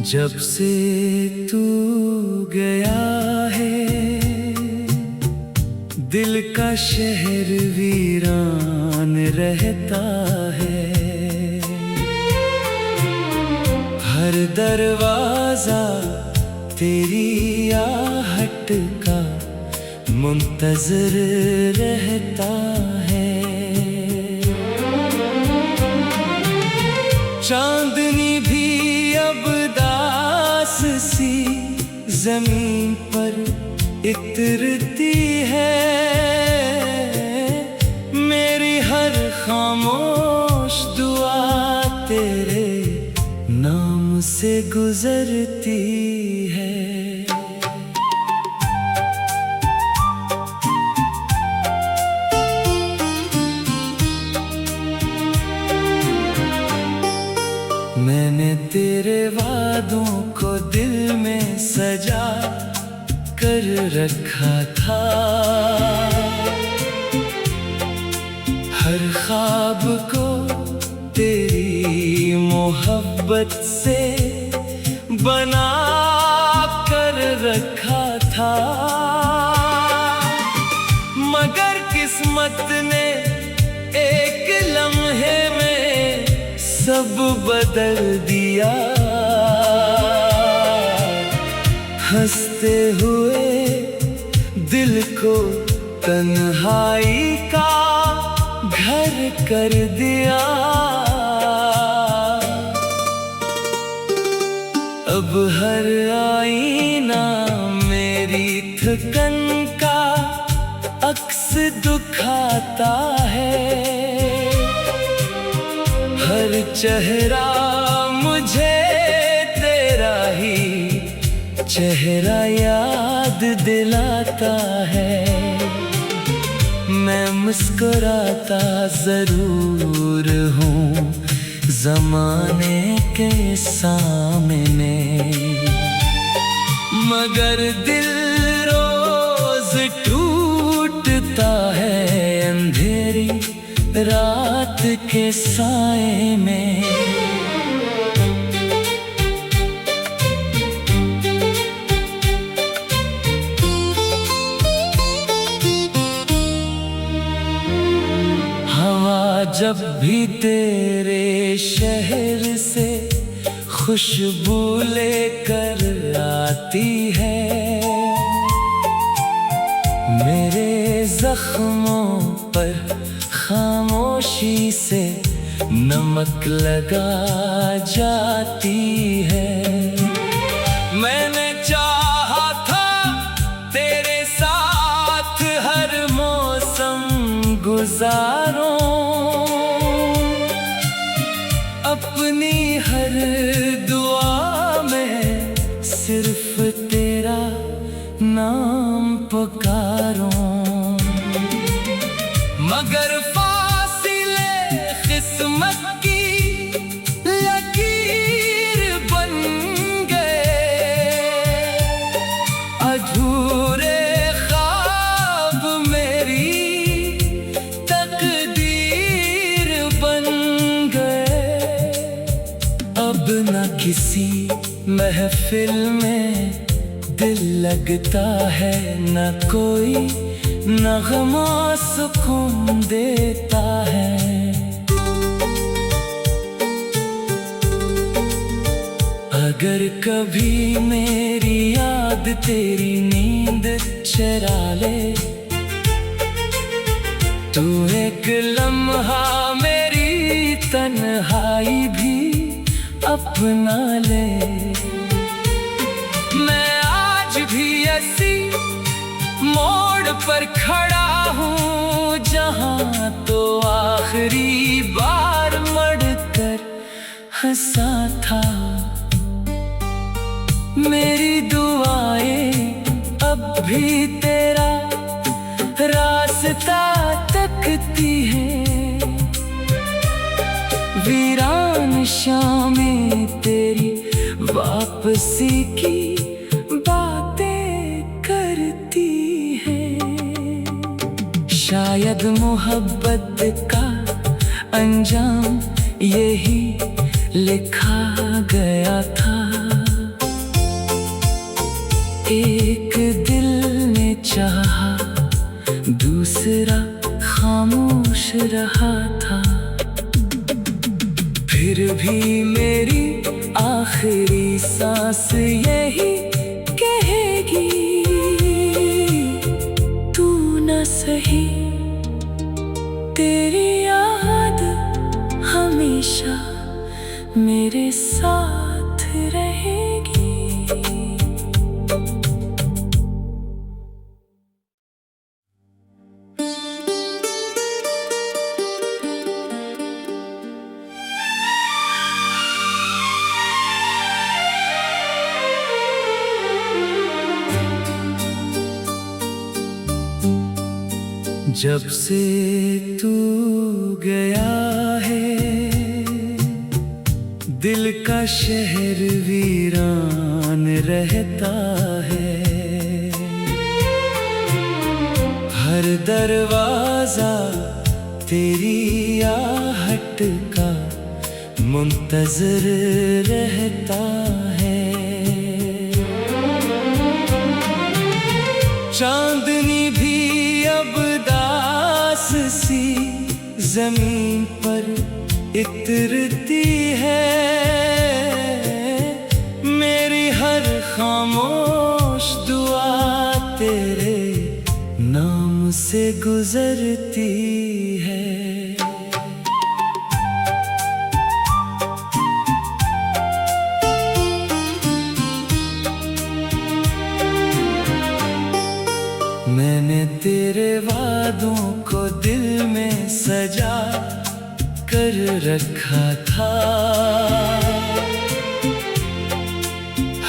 जब से तू गया है दिल का शहर वीरान रहता है। हर दरवाजा तेरी आहट का मुंतज़िर रहता है। चांदनी भी अब दास सी जमीन पर इतरती है। मेरी हर खामोश दुआ तेरे नाम से गुजरती है। मैंने तेरे वादों को दिल में सजा कर रखा था। हर ख्वाब को तेरी मोहब्बत से बना कर रखा था। मगर किस्मत ने एक लम्हे में सब बदल दिया। हंसते हुए दिल को तन्हाई का घर कर दिया। अब हर आईना मेरी थकन का अक्स दिखाता है। हर चेहरा मुझे तेरा ही चेहरा याद दिलाता है। मैं मुस्कुराता जरूर हूँ ज़माने के सामने, मगर दिल रोज टूटता है अंधेरी रात के साए में। हवा जब भी तेरे शहर से खुशबू लेकर आती है, मेरे जख्मों पर खामोशी से नमक लगा जाती है। मैंने चाहा था तेरे साथ हर मौसम गुजारूं, अपनी हर दुआ में सिर्फ तेरा नाम पुकारूं। मगर फासिले किस्मत की लकीर बन गए, अधूरे ख्वाब मेरी तकदीर बन गए। अब न किसी महफिल में दिल लगता है, न कोई नग़मा सुकून देता है। अगर कभी मेरी याद तेरी नींद चुरा ले, तू एक लम्हा मेरी तन्हाई भी अपना ले। मैं आज भी ऐसी मोड़ पर खड़ा हूँ जहाँ तो आखिरी बार मड़कर हंसा था। मेरी दुआएं अब भी तेरा रास्ता तकती हैं। वीरान शामें तेरी वापसी की शायद मोहब्बत का अंजाम यही लिखा गया था। एक दिल ने चाहा, दूसरा खामोश रहा था। फिर भी मेरी आखिरी सांस यही कहेगी, तू न सही, तेरी याद हमेशा मेरे साथ रहेगी। जब से तू गया है, दिल का शहर वीरान रहता है। हर दरवाजा तेरी आहट का मुंतज़िर रहता है। चांदनी भी अब दास सी जमीन पर इतरती है। मेरी हर खामोश दुआ तेरे नाम से गुजरती है। मैंने तेरे वादों को दिल में सजा कर रखा था।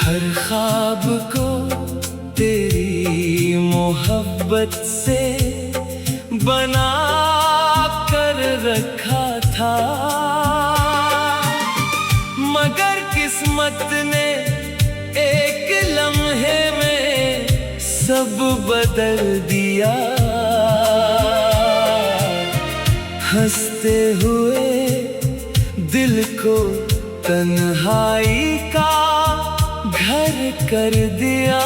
हर ख्वाब को तेरी मोहब्बत से बना कर रखा था। मगर किस्मत ने एक लम्हे में सब बदल दिया। हंसते हुए दिल को तन्हाई का घर कर दिया।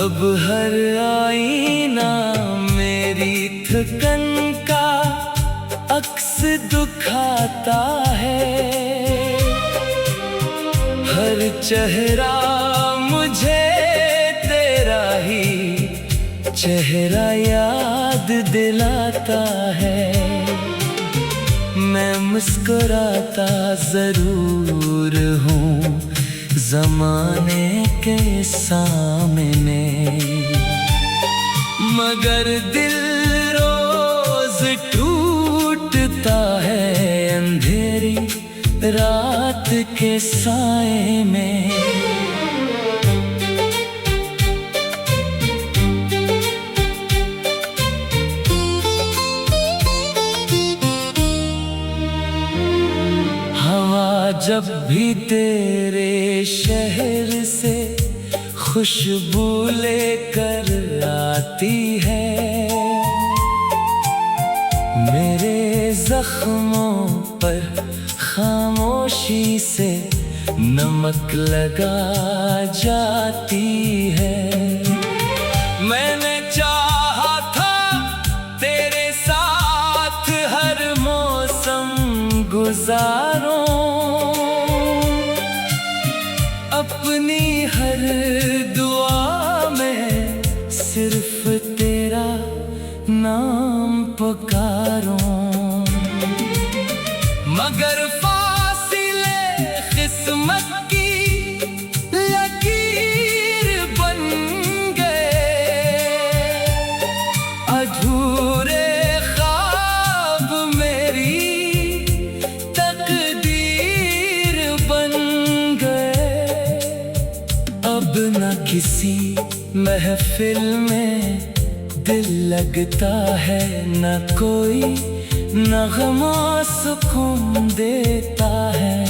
अब हर आईना मेरी थकन का अक्स दिखाता है। हर चेहरा मुझे तेरा ही चेहरा याद दिलाता है। मैं मुस्कुराता जरूर हूँ ज़माने के सामने, मगर दिल रोज टूटता है अंधेरी रात के साए में। हवा जब भी तेरे शहर से खुशबू लेकर आती है, मेरे जख्मों पर खामोशी से नमक लगा जाती है। मैंने चाहा था तेरे साथ हर मौसम गुजारूं, अपनी हर दुआ में सिर्फ तेरा नाम पुकारूं। मगर फासिले किस्मत की लकीर बन गए। अधूरे ख्वाब मेरी तकदीर बन गए। अब न किसी महफिल में दिल लगता है, न कोई नगमा सुकून देता है।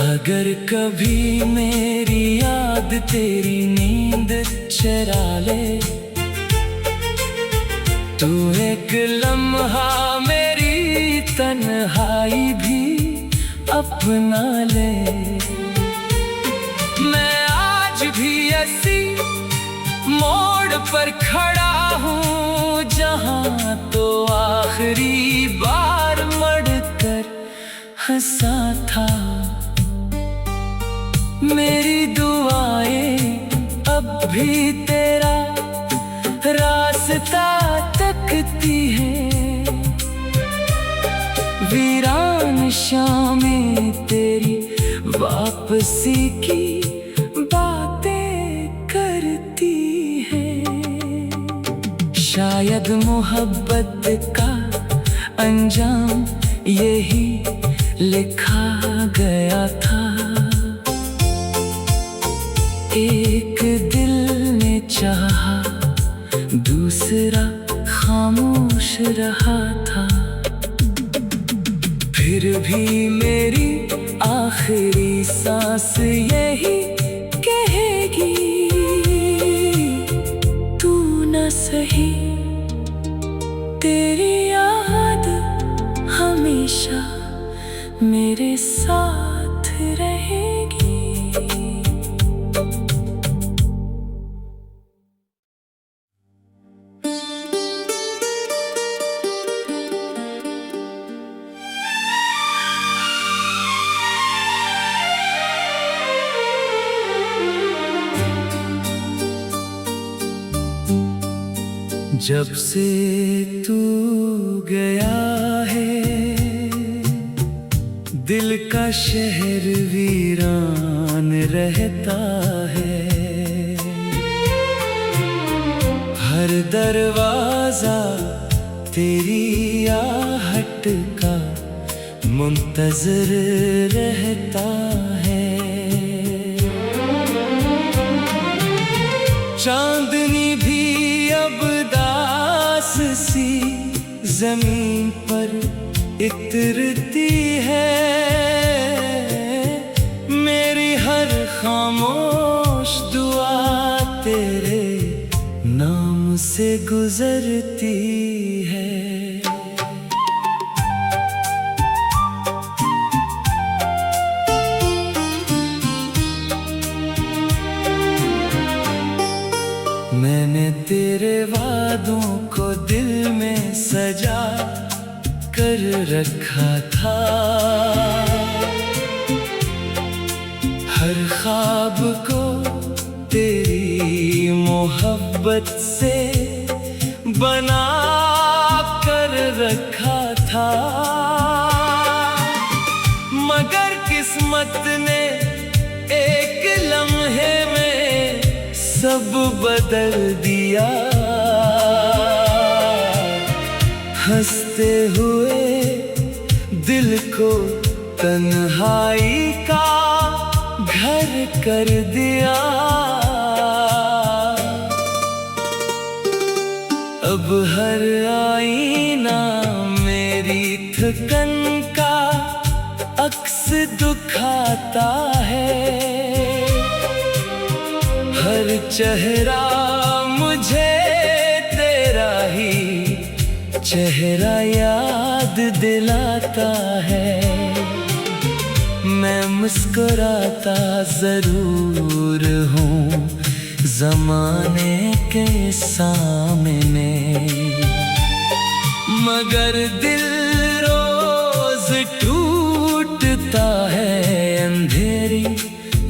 अगर कभी मेरी याद तेरी नींद चुरा ले, तू एक लम्हा मेरी जुदाई भी अपना ले। मैं आज भी ऐसी मोड़ पर खड़ा हूँ जहाँ तो आखिरी बार मड़कर हंसा था। मेरी दुआएं अब भी तेरा रास्ता तकती हैं। वीरान शामें तेरी वापसी की बातें करती हैं। शायद मोहब्बत का अंजाम यही लिखा गया था। एक दिल ने चाहा, दूसरा खामोश रहा था। फिर भी मेरी आखिरी सांस यही कहेगी, तू न सही, तेरी याद हमेशा मेरे साथ रहेगी। जब से तू गया है, दिल का शहर वीरान रहता है। हर दरवाजा तेरी आहट का मुंतज़िर रहता है। चांदनी भी अब दास सी जमीन पर इतरती है। मेरी हर खामोश दुआ तेरे नाम से गुजरती है। मैंने तेरे वादों को दिल में सजा कर रखा था। हर ख्वाब को तेरी मोहब्बत से बना कर रखा था। मगर किस्मत ने एक लम्हे में सब बदल दिया। हंसते हुए दिल को तन्हाई का घर कर दिया। अब हर आईना मेरी थकन का अक्स दिखाता है। हर चेहरा मुझे तेरा ही चेहरा याद दिलाता है। मैं मुस्कुराता जरूर हूँ ज़माने के सामने, मगर दिल रोज टूटता है अंधेरी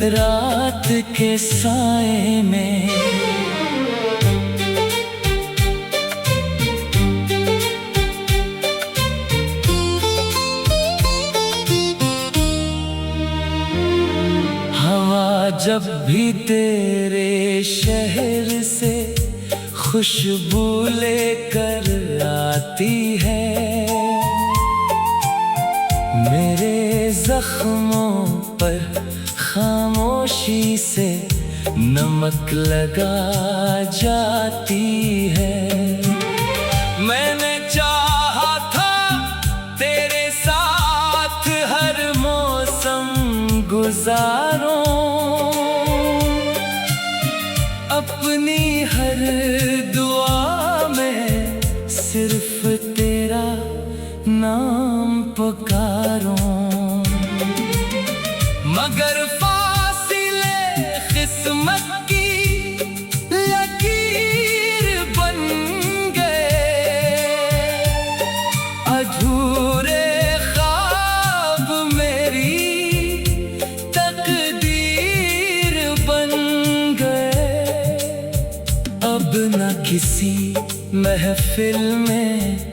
रात के साए में। हवा जब भी तेरे शहर से खुशबू लेकर आती है, मेरे जख्मों पर खामोशी से नमक लगा जाती है। मैंने चाहा था तेरे साथ हर मौसम गुजारूं, अपनी हर दुआ में सिर्फ तेरा नाम पुकार महफिल में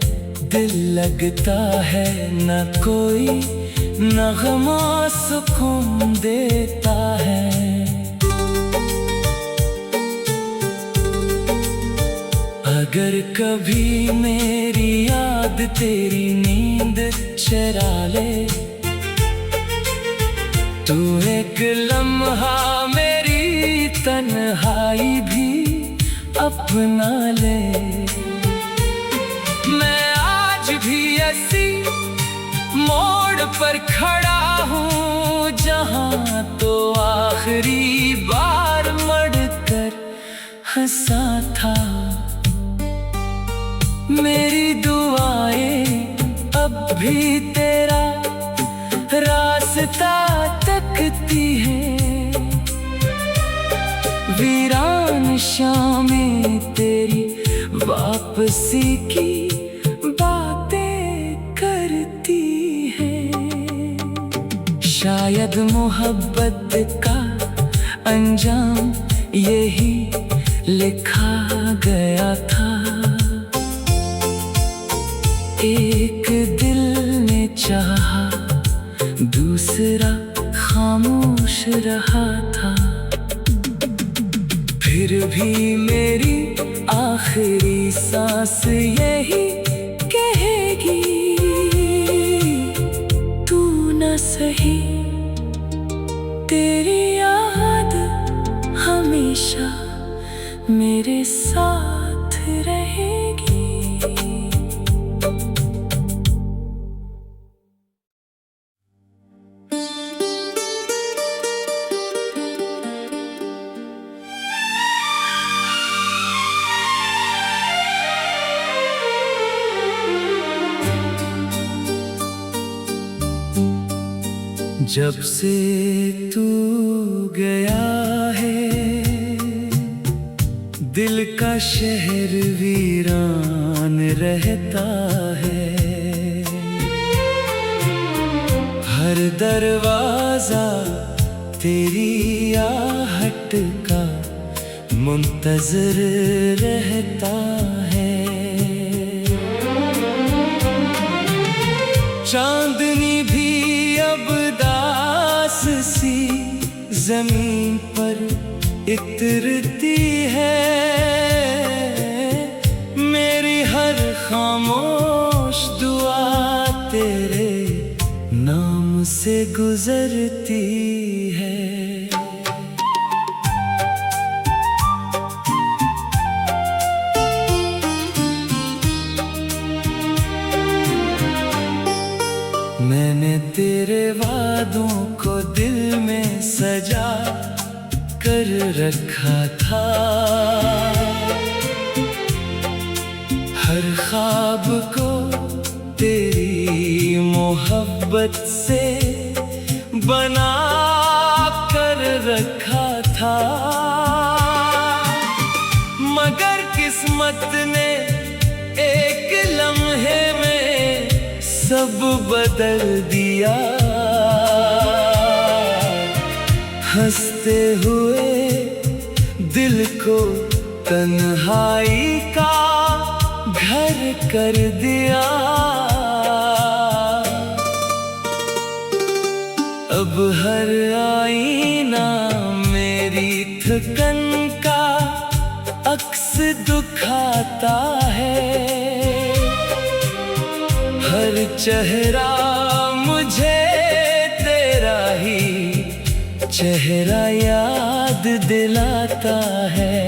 दिल लगता है, न कोई नगमा सुकून देता है। अगर कभी मेरी याद तेरी नींद चुरा ले, तू एक लम्हा मेरी तन्हाई भी अपना ले। मैं आज भी ऐसी मोड़ पर खड़ा हूँ जहाँ तो आखिरी बार मुड़कर हंसा था। मेरी दुआएं अब भी तेरा रास्ता तकती हैं, वीरान शामें तेरी वापसी की बातें करती हैं। शायद मोहब्बत का अंजाम यही लिखा गया था। एक दिल ने चाहा, दूसरा खामोश रहा था। फिर भी मेरी आखिरी सांस यही कहेगी, तू न सही, तेरी याद हमेशा मेरे साथ रहेगी। जब से तू गया है, दिल का शहर वीरान रहता है। हर दरवाजा तेरी आहट का मुंतज़िर रहता है। चांदनी भी अब दास सी जमीन पर इतरती है। मेरी हर खामोश दुआ तेरे नाम से गुजरती है। मैंने तेरे वादों को दिल में सजा कर रखा था। हर ख्वाब को तेरी मोहब्बत से बना कर रखा था। मगर किस्मत ने एक लम्हे में सब बदल दिया। हंसते हुए दिल को तन्हाई का घर कर दिया। अब हर आईना मेरी थकन का अक्स दिखाता है। हर चेहरा मुझे तेरा ही चेहरा याद दिलाता है।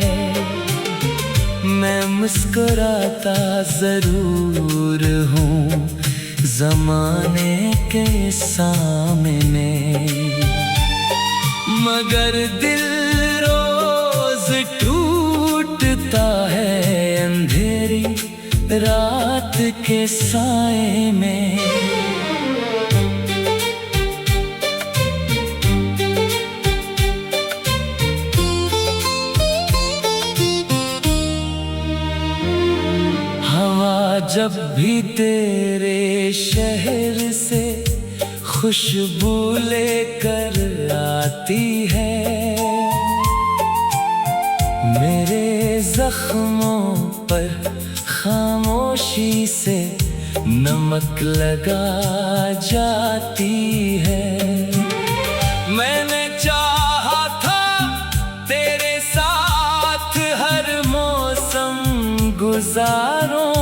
मैं मुस्कुराता जरूर हूँ ज़माने के सामने, मगर दिल रोज टूटता है अंधेरी रात के साए में। हवा जब भी तेरे शहर से खुशबू लेकर आती है, मेरे जख्मों पर खामोशी से नमक लगा जाती है। मैंने चाहा था तेरे साथ हर मौसम गुजारूं,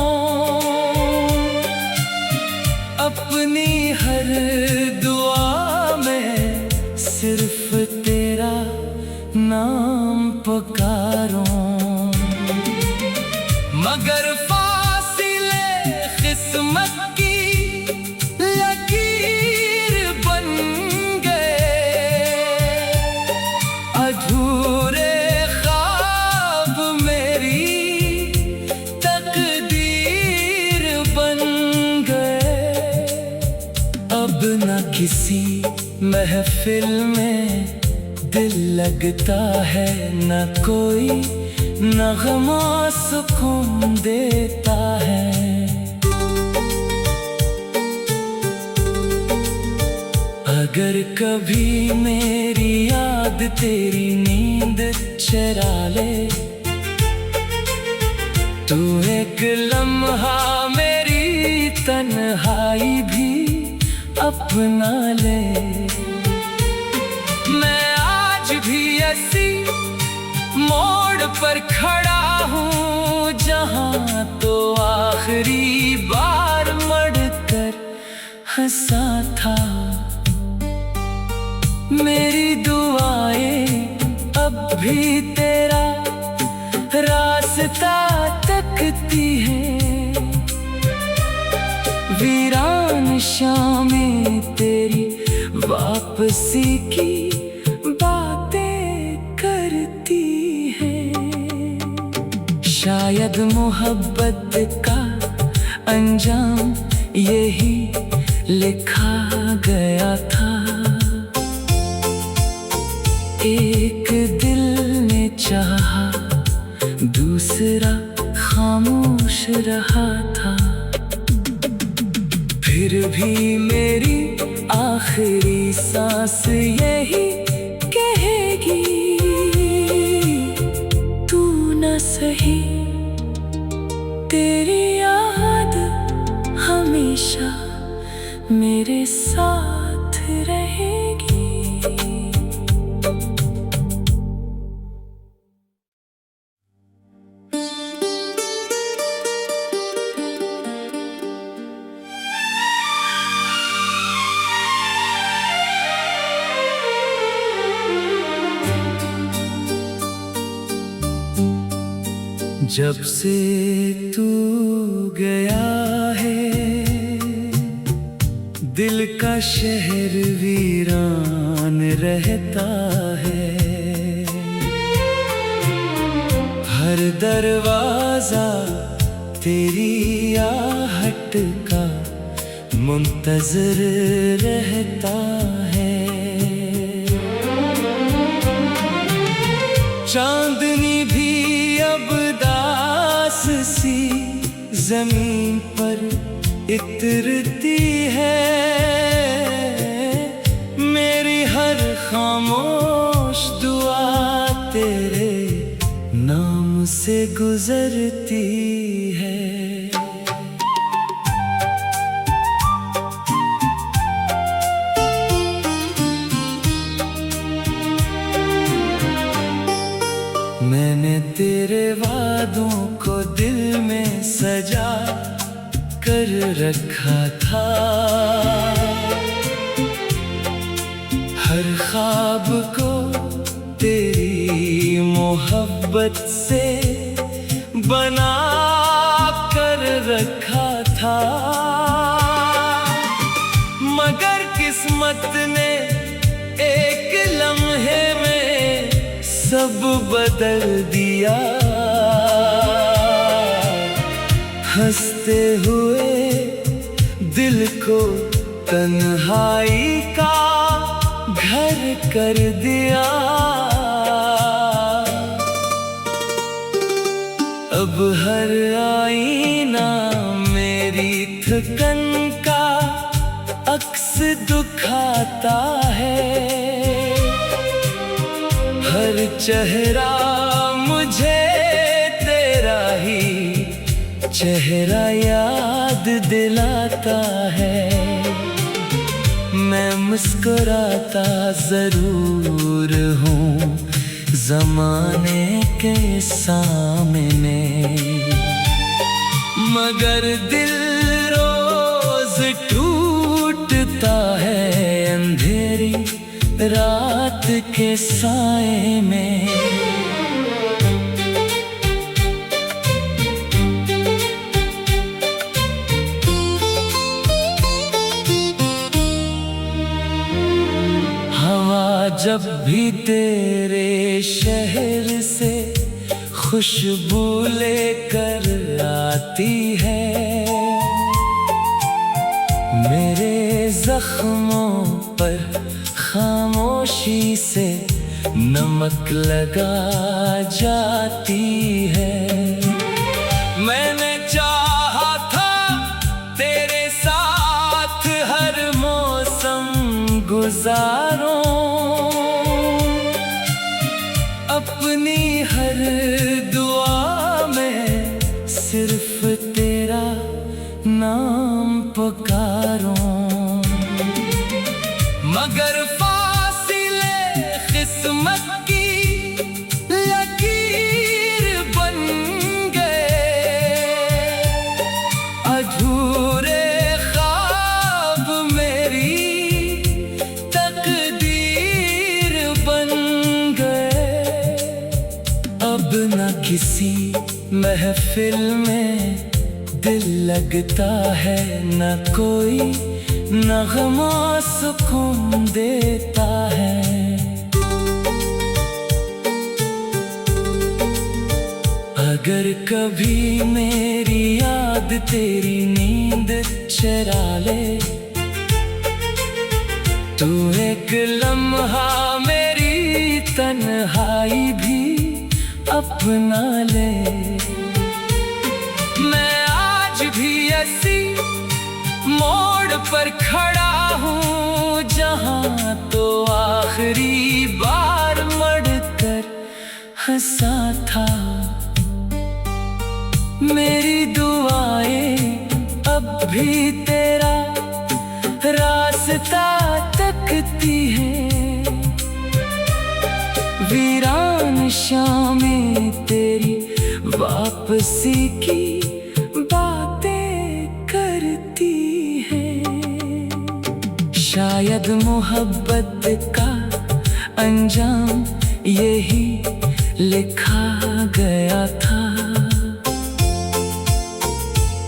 अपनी हर दुआ में सिर्फ तेरा नाम पुकारूं। मगर फासिले किस्मत की लकीर बन गए, अधूरे ख्वाब मेरी तकदीर बन गए। अब न किसी महफिल में दिल लगता है, न कोई नगमा सुकून देता है। अगर कभी मेरी याद तेरी नींद चुरा ले, तू एक लम्हा मेरी तन्हाई भी अपना ले। मैं आज भी ऐसी मोड़ पर खड़ा हूँ जहाँ तो आखिरी बार मुड़कर हंसा था। मेरी दुआएं अब भी तेरा रास्ता तकती हैं, वीरान शामें तेरी वापसी की शायद मोहब्बत का अंजाम यही लिखा गया था। एक दिल ने चाहा, दूसरा खामोश रहा था। फिर भी मेरी आखिरी सांस यही कहेगी, तू न सही तेरी याद हमेशा मेरे साथ रहेगी। जब से तू गया है, दिल का शहर वीरान रहता है। हर दरवाजा तेरी आहट का मुंतज़िर रहता है। चांदनी भी अब दास सी जमीन पर इतरती है। मेरी हर खामोश दुआ तेरे नाम से गुजरती है। मैंने तेरे वादों को दिल में सजा कर रखा था। हर ख्वाब को तेरी मोहब्बत से बना कर रखा था। मगर किस्मत ने एक लम्हे में सब बदल दिया। हंसते हुए दिल को तन्हाई का घर कर दिया। अब हर आईना मेरी थकन का अक्स दिखाता है। हर चेहरा मुझे तेरा ही चेहरा याद दिलाता है, मैं मुस्कुराता जरूर हूँ ज़माने के सामने, मगर दिल रोज टूटता है अंधेरी रात के साए में। जब भी तेरे शहर से खुशबू लेकर आती है, मेरे जख्मों पर खामोशी से नमक लगा जाती है। मैंने चाहा था तेरे साथ हर मौसम गुजारूं, अपनी हर दुआ में सिर्फ तेरा नाम पुकारूं, मगर फासिले किस्मत की लकीर बन गए, अधूरे ख्वाब मेरी तकदीर बन गए। अब न किसी महफिल में दिल लगता है, न कोई नगमा सुकून देता है। अगर कभी मेरी याद तेरी नींद चुरा ले, तू एक लम्हा मेरी तन्हाई भी अपना ले। मैं आज भी ऐसी मोड़ पर खड़ा हूँ जहाँ तो आखिरी बार मुड़कर हंसा था। मेरी दुआएं अब भी तेरा रास्ता तकती हैं, वीरान शामें तेरी वापसी की बातें करती हैं। शायद मोहब्बत का अंजाम यही लिखा गया था।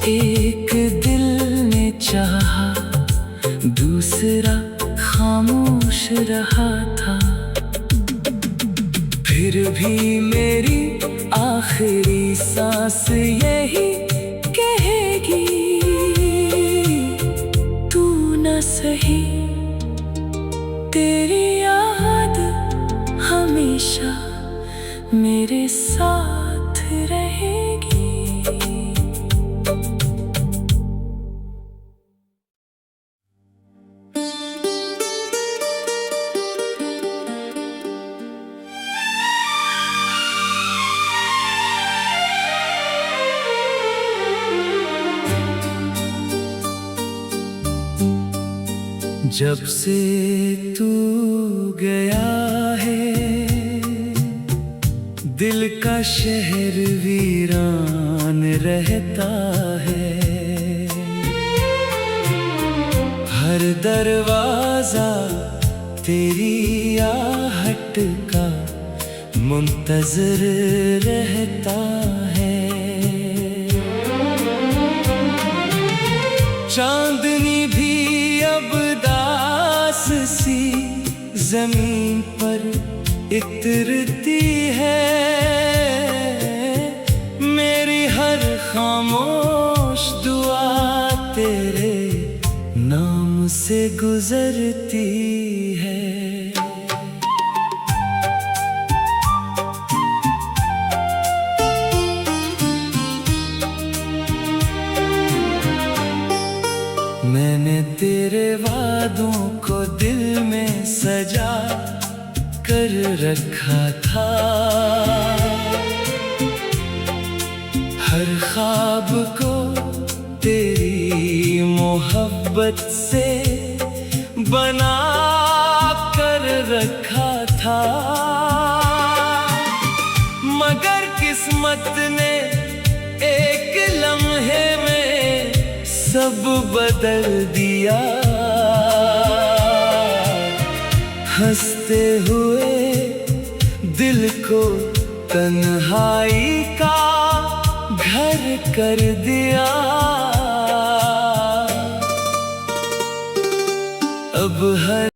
एक दिल ने चाहा, दूसरा खामोश रहा था। फिर भी मेरी आखिरी सांस यही कहेगी, तू न सही, तेरी याद हमेशा मेरे साथ रहेगी। जब से तू गया है, दिल का शहर वीरान रहता है। हर दरवाजा तेरी आहट का मुंतज़िर रहता है। चांदनी भी अब दास सी जमीन पर इतरती है। मेरी हर खामोश दुआ तेरे नाम से गुजरती है। मैंने तेरे वादों को दिल में सजा कर रखा था। हर ख्वाब को मोहब्बत से बना कर रखा था, मगर किस्मत ने एक लम्हे में सब बदल दिया। हंसते हुए दिल को तन्हाई का घर कर दिया। अब हर